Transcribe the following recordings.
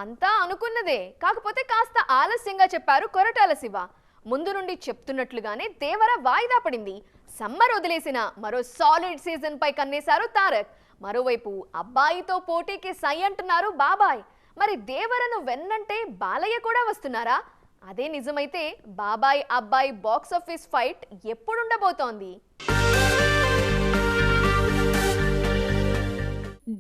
అంతా అనుకున్నదే, కాకపోతే కాస్త ఆలస్యంగా చెప్పారు కొరటాల శివ. ముందు నుండి చెప్తున్నట్లుగానే దేవర వాయిదా పడింది. సమ్మర్ వదిలేసిన మరో సాలిడ్ సీజన్ పై కన్నేశారు తారక్. మరోవైపు అబ్బాయితో పోటీకి సై అంటున్నారు బాబాయ్. మరి దేవరను వెన్నంటే బాలయ్య కూడా వస్తున్నారా? అదే నిజమైతే బాబాయ్ అబ్బాయి బాక్స్ ఆఫీస్ ఫైట్ ఎప్పుడుండబోతోంది?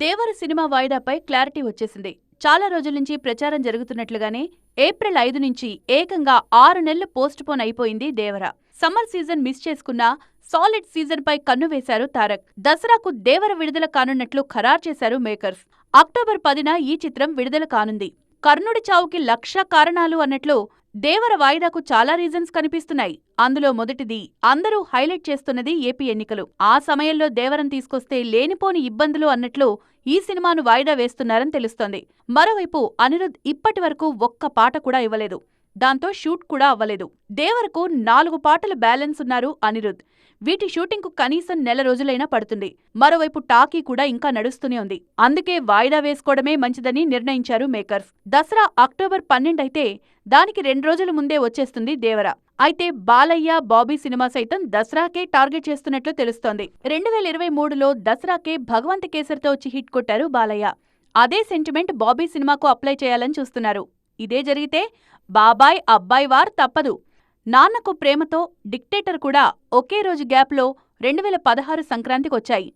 దేవర సినిమా వాయిదాపై క్లారిటీ వచ్చేసింది. చాలా రోజుల నుంచి ప్రచారం జరుగుతున్నట్లుగానే ఏప్రిల్ 5 నుంచి ఏకంగా 6 నెలలు పోస్ట్ పోన్ అయిపోయింది దేవర. సమ్మర్ సీజన్ మిస్ చేసుకున్నా సాలిడ్ సీజన్ పై కన్ను వేశారు తారక్. దసరాకు దేవర విడుదల కానున్నట్లు ఖరారు చేశారు మేకర్స్. అక్టోబర్ 10న ఈ చిత్రం విడుదల కానుంది. కర్ణుడి చావుకి 1,00,000 కారణాలు అన్నట్లు దేవర వాయిదాకు చాలా రీజన్స్ కనిపిస్తున్నాయి. అందులో మొదటిది అందరూ హైలైట్ చేస్తున్నది ఏపీ ఎన్నికలు. ఆ సమయంలో దేవరం తీసుకొస్తే లేనిపోని ఇబ్బందులు అన్నట్లు ఈ సినిమాను వాయిదా వేస్తున్నారని తెలుస్తోంది. మరోవైపు అనిరుద్ ఇప్పటి వరకు ఒక్క పాట కూడా ఇవ్వలేదు. దాంతో షూట్ కూడా అవ్వలేదు. దేవరకు 4 పాటలు బ్యాలెన్స్ ఉన్నారు అనిరుద్. వీటి షూటింగ్కు కనీసం నెల రోజులైనా పడుతుంది. మరోవైపు టాకీ కూడా ఇంకా నడుస్తూనే ఉంది. అందుకే వాయిదా వేసుకోవడమే మంచిదని నిర్ణయించారు మేకర్స్. దసరా అక్టోబర్ 12 అయితే దానికి 2 రోజుల ముందే వచ్చేస్తుంది దేవర. అయితే బాలయ్య, బాబీ సినిమా సైతం దసరాకే టార్గెట్ చేస్తున్నట్లు తెలుస్తోంది. 2023లో దసరాకే భగవంత్ కేసరితో వచ్చి హిట్ కొట్టారు బాలయ్య. అదే సెంటిమెంట్ బాబీ సినిమాకు అప్లై చేయాలని చూస్తున్నారు. ఇదే జరిగితే బాబాయ్ అబ్బాయి వార్ తప్పదు. నాన్నకు ప్రేమతో, డిక్టేటర్ కూడా ఒకే రోజు గ్యాప్లో 2016 సంక్రాంతికొచ్చాయి.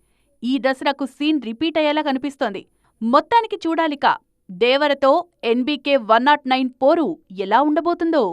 ఈ దసరాకు సీన్ రిపీట్ అయ్యేలా కనిపిస్తోంది. మొత్తానికి చూడాలిక దేవరతో NBK 109 పోరు ఎలా ఉండబోతుందో.